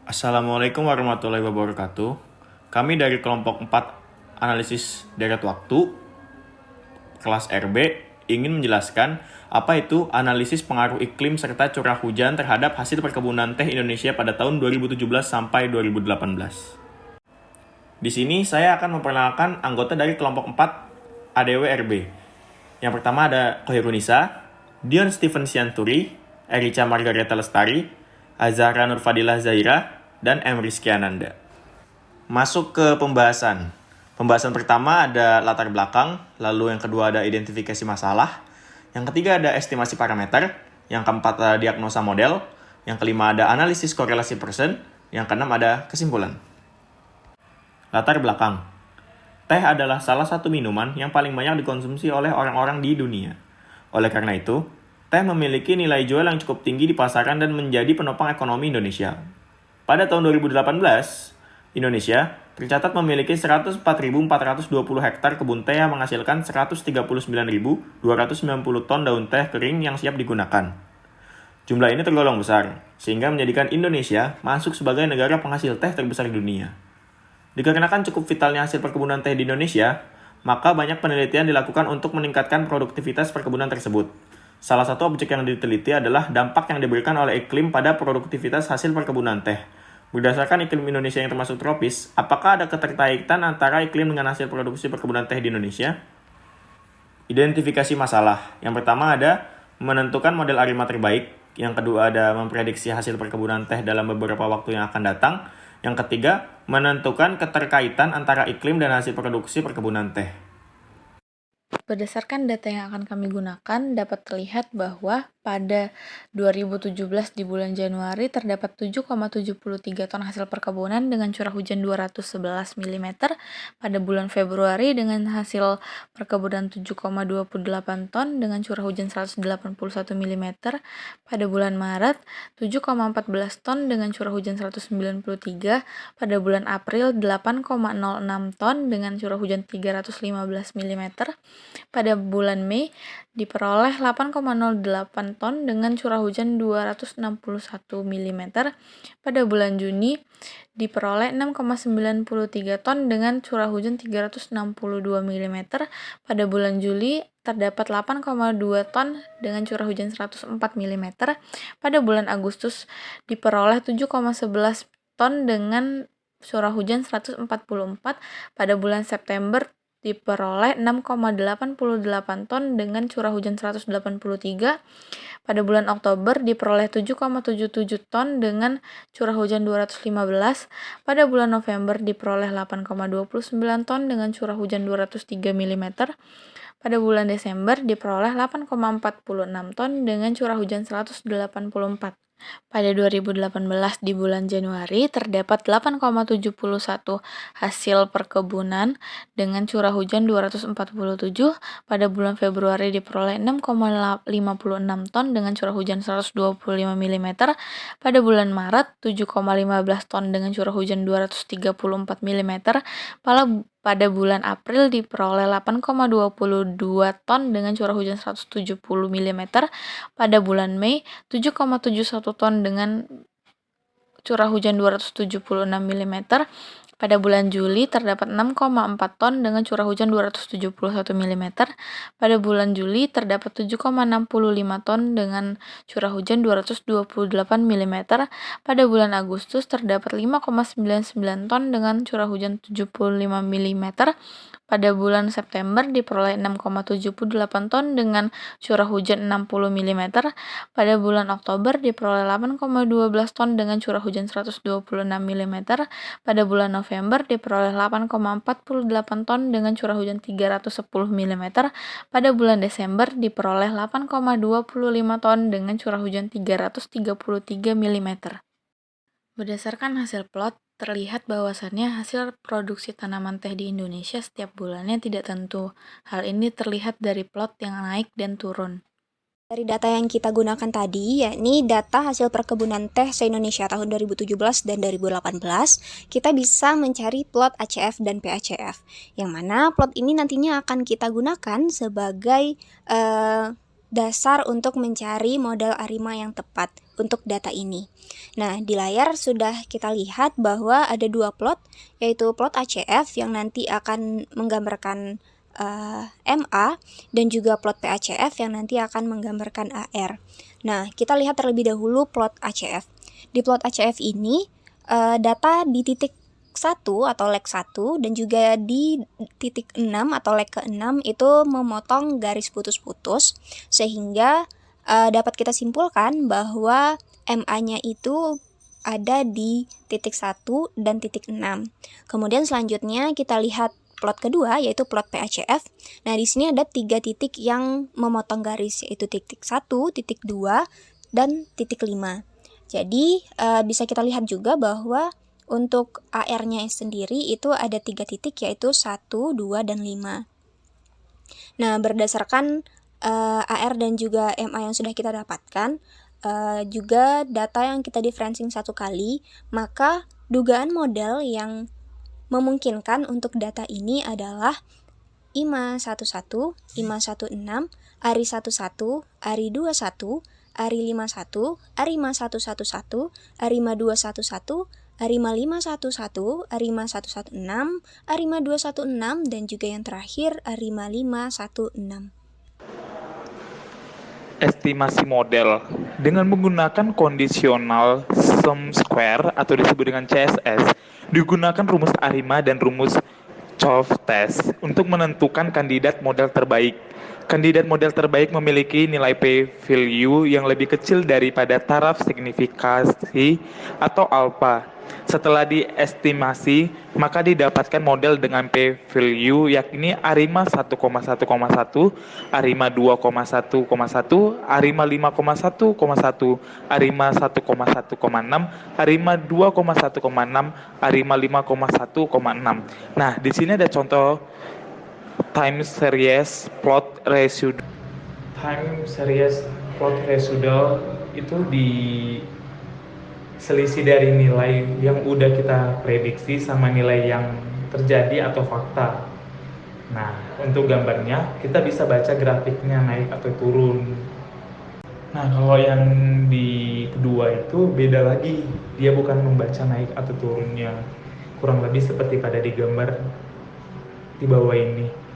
Assalamualaikum warahmatullahi wabarakatuh. Kami dari kelompok 4 analisis deret waktu kelas RB ingin menjelaskan apa itu analisis pengaruh iklim serta curah hujan terhadap hasil perkebunan teh Indonesia pada tahun 2017 sampai 2018. Di sini saya akan memperkenalkan anggota dari kelompok 4 ADW-RB. Yang pertama ada Khoirunisa, Dion Steven Sianturi, Erica Margareta Lestari, Azahra Nurfadilah Zaira, dan M. Rizky Ananda. Masuk ke pembahasan. Pembahasan pertama ada latar belakang, lalu yang kedua ada identifikasi masalah, yang ketiga ada estimasi parameter, yang keempat ada diagnosa model, yang kelima ada analisis korelasi persen, yang keenam ada kesimpulan. Latar belakang. Teh adalah salah satu minuman yang paling banyak dikonsumsi oleh orang-orang di dunia. Oleh karena itu, teh memiliki nilai jual yang cukup tinggi di pasaran dan menjadi penopang ekonomi Indonesia. Pada tahun 2018, Indonesia tercatat memiliki 104.420 hektar kebun teh yang menghasilkan 139.290 ton daun teh kering yang siap digunakan. Jumlah ini tergolong besar, sehingga menjadikan Indonesia masuk sebagai negara penghasil teh terbesar di dunia. Dikarenakan cukup vitalnya hasil perkebunan teh di Indonesia, maka banyak penelitian dilakukan untuk meningkatkan produktivitas perkebunan tersebut. Salah satu objek yang diteliti adalah dampak yang diberikan oleh iklim pada produktivitas hasil perkebunan teh. Berdasarkan iklim Indonesia yang termasuk tropis, apakah ada keterkaitan antara iklim dengan hasil produksi perkebunan teh di Indonesia? Identifikasi masalah. Yang pertama ada menentukan model arima terbaik. Yang kedua ada memprediksi hasil perkebunan teh dalam beberapa waktu yang akan datang. Yang ketiga, menentukan keterkaitan antara iklim dan hasil produksi perkebunan teh. Berdasarkan data yang akan kami gunakan, dapat terlihat bahwa pada 2017 di bulan Januari terdapat 7,73 ton hasil perkebunan dengan curah hujan 211 mm. Pada bulan Februari dengan hasil perkebunan 7,28 ton dengan curah hujan 181 mm. Pada bulan Maret 7,14 ton dengan curah hujan 193. Pada bulan April 8,06 ton dengan curah hujan 315 mm. Pada bulan Mei diperoleh 8,08 ton dengan curah hujan 261 mm. Pada bulan Juni diperoleh 6,93 ton dengan curah hujan 362 mm. Pada bulan Juli terdapat 8,2 ton dengan curah hujan 104 mm. Pada bulan Agustus diperoleh 7,11 ton dengan curah hujan 144. Pada bulan September diperoleh 6,88 ton dengan curah hujan 183. Pada bulan Oktober diperoleh 7,77 ton dengan curah hujan 215. Pada bulan November diperoleh 8,29 ton dengan curah hujan 203 mm. Pada bulan Desember diperoleh 8,46 ton dengan curah hujan 184. Pada 2018 di bulan Januari terdapat 8,71 hasil perkebunan dengan curah hujan 247. Pada bulan Februari diperoleh 6,56 ton dengan curah hujan 125 mm. Pada bulan Maret 7,15 ton dengan curah hujan 234 mm. Pada bulan April diperoleh 8,22 ton dengan curah hujan 170 mm. Pada bulan Mei 7,71 ton dengan curah hujan 276 mm. Pada bulan Juli terdapat 6,4 ton dengan curah hujan 271 mm. Pada bulan Juli terdapat 7,65 ton dengan curah hujan 228 mm. Pada bulan Agustus terdapat 5,99 ton dengan curah hujan 75 mm. Pada bulan September diperoleh 6,78 ton dengan curah hujan 60 mm. Pada bulan Oktober diperoleh 8,12 ton dengan curah hujan 126 mm. Pada bulan November diperoleh 8,48 ton dengan curah hujan 310 mm. Pada bulan Desember diperoleh 8,25 ton dengan curah hujan 333 mm. Berdasarkan hasil plot, terlihat bahwasannya hasil produksi tanaman teh di Indonesia setiap bulannya tidak tentu. Hal ini terlihat dari plot yang naik dan turun. Dari data yang kita gunakan tadi, yakni data hasil perkebunan teh se-Indonesia tahun 2017 dan 2018, kita bisa mencari plot ACF dan PACF, yang mana plot ini nantinya akan kita gunakan sebagai dasar untuk mencari model ARIMA yang tepat untuk data ini. Nah, di layar sudah kita lihat bahwa ada dua plot, yaitu plot ACF yang nanti akan menggambarkan MA dan juga plot PACF yang nanti akan menggambarkan AR. Nah, kita lihat terlebih dahulu plot ACF. Di plot ACF ini, data di titik 1 atau leg 1 dan juga di titik 6 atau leg ke-6 itu memotong garis putus-putus sehingga dapat kita simpulkan bahwa MA-nya itu ada di titik 1 dan titik 6. Kemudian selanjutnya kita lihat plot kedua yaitu plot PACF. Nah, di sini ada 3 titik yang memotong garis yaitu titik 1, titik 2, dan titik 5. Jadi bisa kita lihat juga bahwa untuk AR-nya sendiri itu ada 3 titik yaitu 1, 2, dan 5. Nah, berdasarkan AR dan juga MA yang sudah kita dapatkan, juga data yang kita differencing 1 kali, maka dugaan model yang memungkinkan untuk data ini adalah IMA 11, IMA 16, ARI 11, ARI 21, ARI 51, ARIMA 111, ARIMA 211, ARIMA 511, ARIMA 116, ARIMA 216, dan juga yang terakhir ARIMA 516. Estimasi model dengan menggunakan conditional sum square atau disebut dengan CSS, digunakan rumus ARIMA dan rumus Chow test untuk menentukan kandidat model terbaik. Kandidat model terbaik memiliki nilai p-value yang lebih kecil daripada taraf signifikasi atau alpha. Setelah diestimasi, maka didapatkan model dengan p-value yakni ARIMA 1,1,1, ARIMA 2,1,1, ARIMA 5,1,1, ARIMA 1,1,6, ARIMA 2,1,6, ARIMA 5,1,6. Nah, di sini ada contoh time series plot residual. Time series plot residual itu selisih dari nilai yang udah kita prediksi sama nilai yang terjadi atau fakta. Nah, untuk gambarnya kita bisa baca grafiknya naik atau turun. Nah, kalau yang di kedua itu beda lagi. Dia bukan membaca naik atau turunnya. Kurang lebih seperti pada di gambar di bawah ini.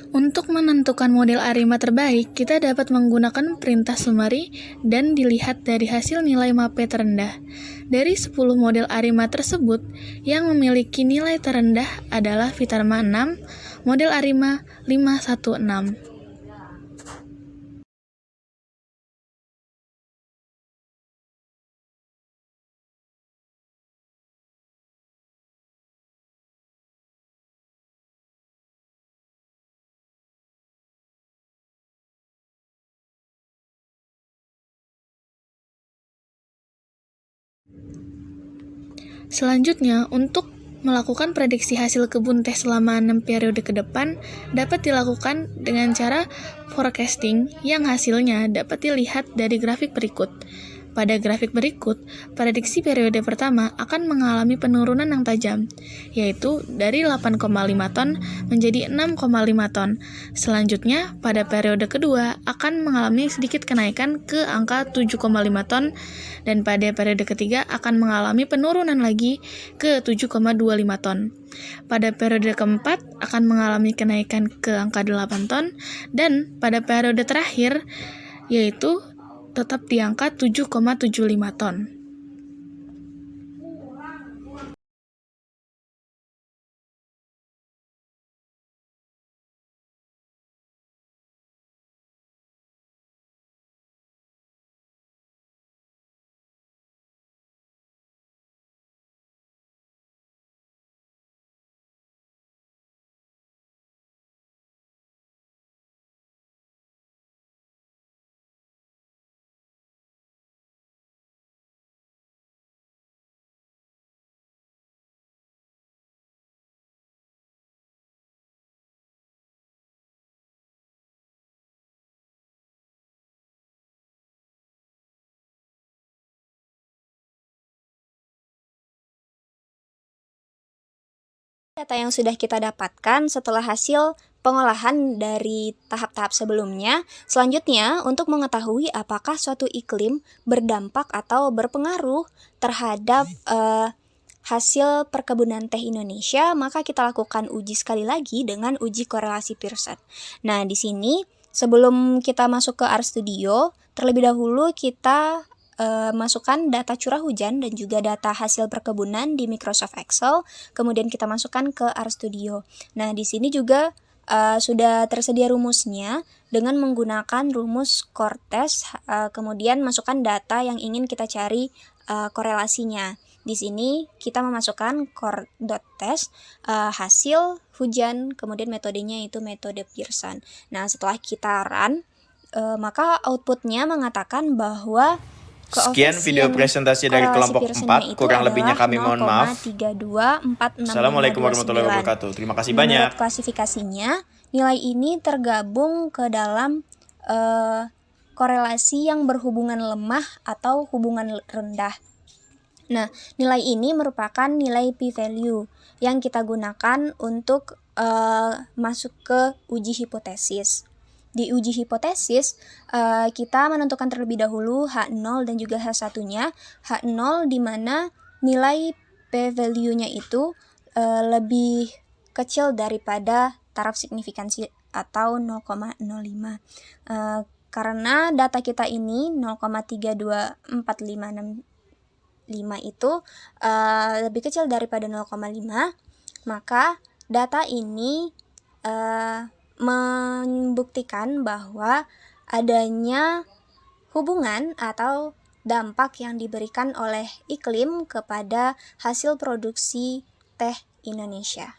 Untuk menentukan model ARIMA terbaik, kita dapat menggunakan perintah summary dan dilihat dari hasil nilai MAPE terendah. Dari 10 model ARIMA tersebut, yang memiliki nilai terendah adalah Vitarma 6, model ARIMA 516. Selanjutnya, untuk melakukan prediksi hasil kebun teh selama 6 periode ke depan dapat dilakukan dengan cara forecasting yang hasilnya dapat dilihat dari grafik berikut. Pada grafik berikut, prediksi periode pertama akan mengalami penurunan yang tajam, yaitu dari 8,5 ton menjadi 6,5 ton. Selanjutnya, pada periode kedua akan mengalami sedikit kenaikan ke angka 7,5 ton, dan pada periode ketiga akan mengalami penurunan lagi ke 7,25 ton. Pada periode keempat akan mengalami kenaikan ke angka 8 ton, dan pada periode terakhir yaitu tetap di angka 7,75 ton. Data yang sudah kita dapatkan setelah hasil pengolahan dari tahap-tahap sebelumnya, selanjutnya untuk mengetahui apakah suatu iklim berdampak atau berpengaruh terhadap hasil perkebunan teh Indonesia, maka kita lakukan uji sekali lagi dengan uji korelasi Pearson. Nah, di sini sebelum kita masuk ke RStudio, terlebih dahulu kita masukkan data curah hujan dan juga data hasil perkebunan di Microsoft Excel, kemudian kita masukkan ke RStudio. Nah, di sini juga sudah tersedia rumusnya dengan menggunakan rumus Cortez, kemudian masukkan data yang ingin kita cari korelasinya. Di sini kita memasukkan core.test hasil hujan, kemudian metodenya itu metode Pearson. Nah, setelah kita run, maka outputnya mengatakan bahwa Sekian video presentasi dari kelompok 4, kurang lebihnya kami mohon maaf. 0,324659. Assalamualaikum warahmatullahi wabarakatuh. Terima kasih banyak. Menurut klasifikasinya, nilai ini tergabung ke dalam korelasi yang berhubungan lemah atau hubungan rendah. Nah, nilai ini merupakan nilai p-value yang kita gunakan untuk masuk ke uji hipotesis. Di uji hipotesis, kita menentukan terlebih dahulu H0 dan juga H1-nya. H0 di mana nilai p-value-nya itu lebih kecil daripada taraf signifikansi atau 0,05. Karena data kita ini 0,32456 itu lebih kecil daripada 0,5, maka data ini membuktikan bahwa adanya hubungan atau dampak yang diberikan oleh iklim kepada hasil produksi teh Indonesia.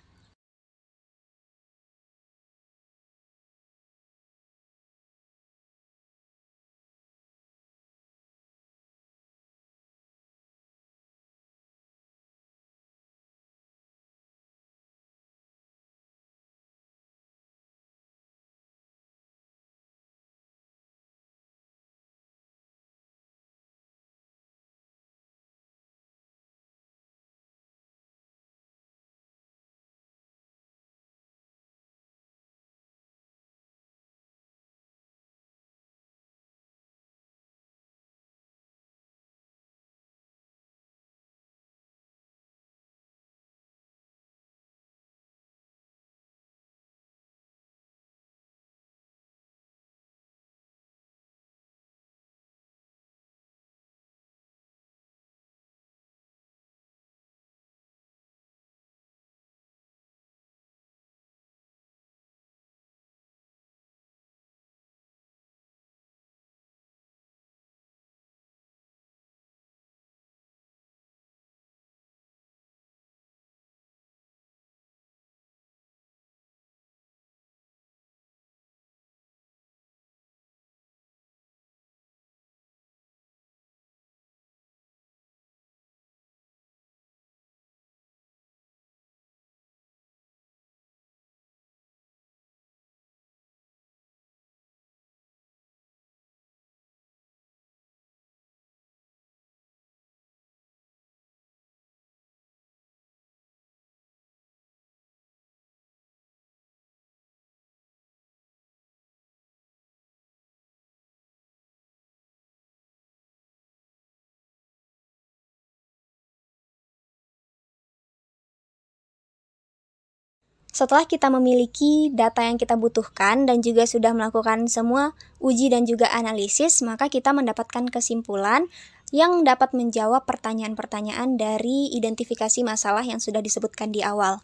Setelah kita memiliki data yang kita butuhkan dan juga sudah melakukan semua uji dan juga analisis, maka kita mendapatkan kesimpulan yang dapat menjawab pertanyaan-pertanyaan dari identifikasi masalah yang sudah disebutkan di awal.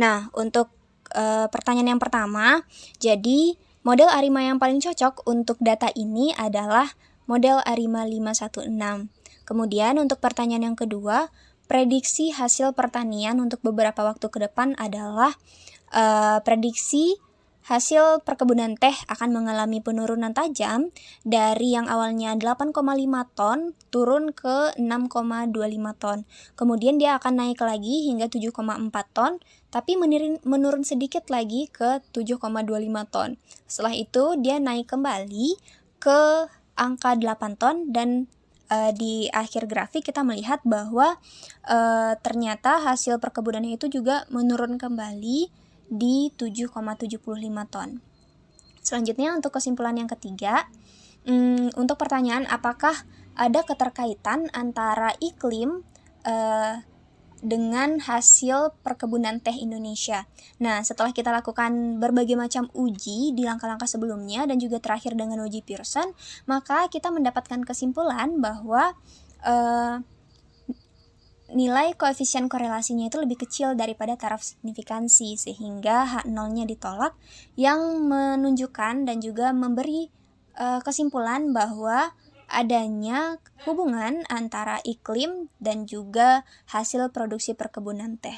Nah, untuk pertanyaan yang pertama, jadi model ARIMA yang paling cocok untuk data ini adalah model ARIMA 516. Kemudian untuk pertanyaan yang kedua, prediksi hasil pertanian untuk beberapa waktu ke depan adalah prediksi hasil perkebunan teh akan mengalami penurunan tajam dari yang awalnya 8,5 ton turun ke 6,25 ton. Kemudian dia akan naik lagi hingga 7,4 ton, tapi menurun sedikit lagi ke 7,25 ton. Setelah itu dia naik kembali ke angka 8 ton dan di akhir grafik kita melihat bahwa ternyata hasil perkebunannya itu juga menurun kembali di 7,75 ton. Selanjutnya untuk kesimpulan yang ketiga, untuk pertanyaan apakah ada keterkaitan antara iklim dengan hasil perkebunan teh Indonesia. Nah, setelah kita lakukan berbagai macam uji di langkah-langkah sebelumnya dan juga terakhir dengan uji Pearson, maka kita mendapatkan kesimpulan bahwa nilai koefisien korelasinya itu lebih kecil daripada taraf signifikansi, sehingga H0-nya ditolak, yang menunjukkan dan juga memberi kesimpulan bahwa adanya hubungan antara iklim dan juga hasil produksi perkebunan teh.